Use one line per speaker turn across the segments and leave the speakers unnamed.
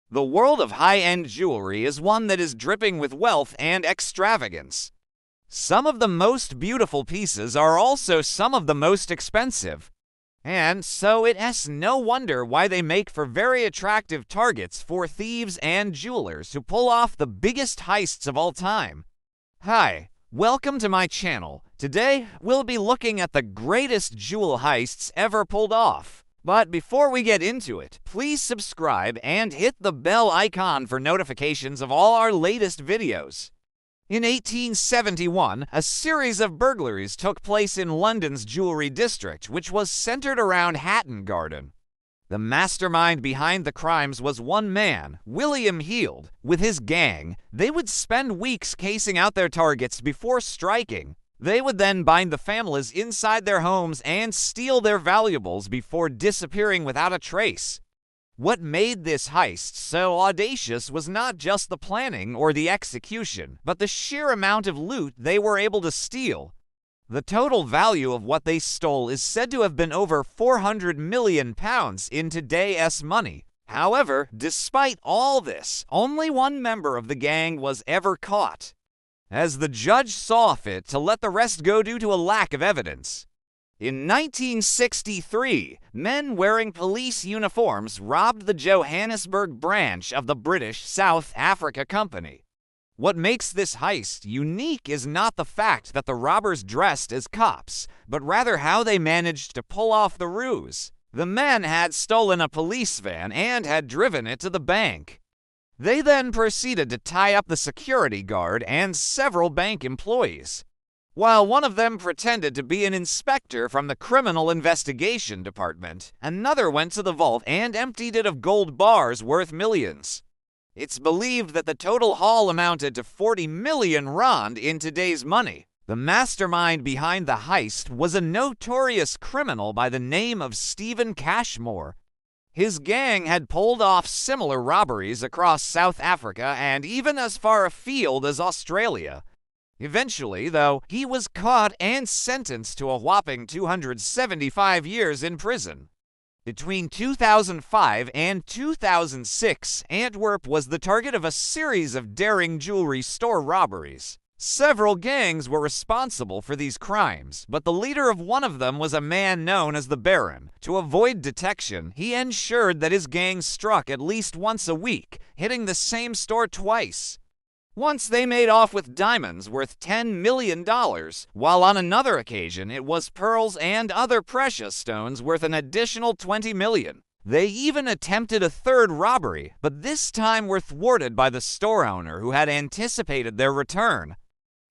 The world of high-end jewelry is one that is dripping with wealth and extravagance. Some of the most beautiful pieces are also some of the most expensive. And so it's no wonder why they make for very attractive targets for thieves and jewelers who pull off the biggest heists of all time. Hi, welcome to my channel. Today, we'll be looking at the greatest jewel heists ever pulled off. But before we get into it, please subscribe and hit the bell icon for notifications of all our latest videos. In 1871, a series of burglaries took place in London's jewelry district, which was centered around Hatton Garden. The mastermind behind the crimes was one man, William Heald. With his gang, they would spend weeks casing out their targets before striking. They would then bind the families inside their homes and steal their valuables before disappearing without a trace. What made this heist so audacious was not just the planning or the execution, but the sheer amount of loot they were able to steal. The total value of what they stole is said to have been over £400 million in today's money. However, despite all this, only one member of the gang was ever caught, as the judge saw fit to let the rest go due to a lack of evidence. In 1963, men wearing police uniforms robbed the Johannesburg branch of the British South Africa Company. What makes this heist unique is not the fact that the robbers dressed as cops, but rather how they managed to pull off the ruse. The men had stolen a police van and had driven it to the bank. They then proceeded to tie up the security guard and several bank employees. While one of them pretended to be an inspector from the Criminal Investigation Department, another went to the vault and emptied it of gold bars worth millions. It's believed that the total haul amounted to 40 million rand in today's money. The mastermind behind the heist was a notorious criminal by the name of Stephen Cashmore. His gang had pulled off similar robberies across South Africa and even as far afield as Australia. Eventually, though, he was caught and sentenced to a whopping 275 years in prison. Between 2005 and 2006, Antwerp was the target of a series of daring jewelry store robberies. Several gangs were responsible for these crimes, but the leader of one of them was a man known as the Baron. To avoid detection, he ensured that his gang struck at least once a week, hitting the same store twice. Once they made off with diamonds worth $10 million, while on another occasion it was pearls and other precious stones worth an additional $20 million. They even attempted a third robbery, but this time were thwarted by the store owner who had anticipated their return.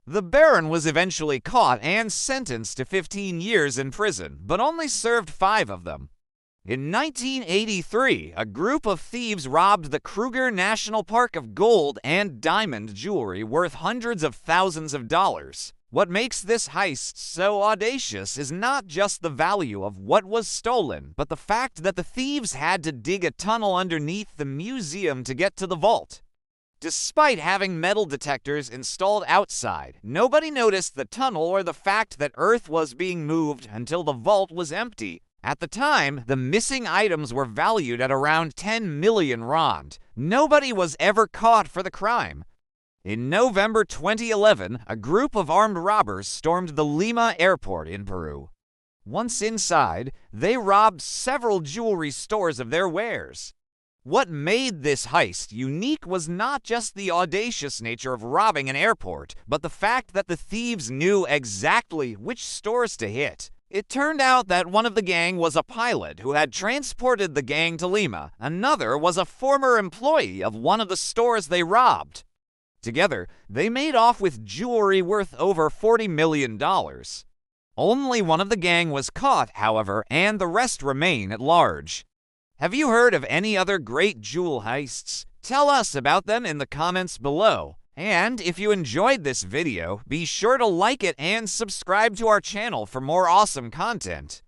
The Baron was eventually caught and sentenced to 15 years in prison, but only served 5 of them. In 1983, a group of thieves robbed the Kruger National Park of gold and diamond jewelry worth hundreds of thousands of dollars. What makes this heist so audacious is not just the value of what was stolen, but the fact that the thieves had to dig a tunnel underneath the museum to get to the vault. Despite having metal detectors installed outside, nobody noticed the tunnel or the fact that earth was being moved until the vault was empty. At the time, the missing items were valued at around 10 million rand. Nobody was ever caught for the crime. In November 2011, a group of armed robbers stormed the Lima airport in Peru. Once inside, they robbed several jewelry stores of their wares. What made this heist unique was not just the audacious nature of robbing an airport, but the fact that the thieves knew exactly which stores to hit. It turned out that one of the gang was a pilot who had transported the gang to Lima. Another was a former employee of one of the stores they robbed. Together, they made off with jewelry worth over $40 million. Only one of the gang was caught, however, and the rest remain at large. Have you heard of any other great jewel heists? Tell us about them in the comments below. And if you enjoyed this video, be sure to like it and subscribe to our channel for more awesome content.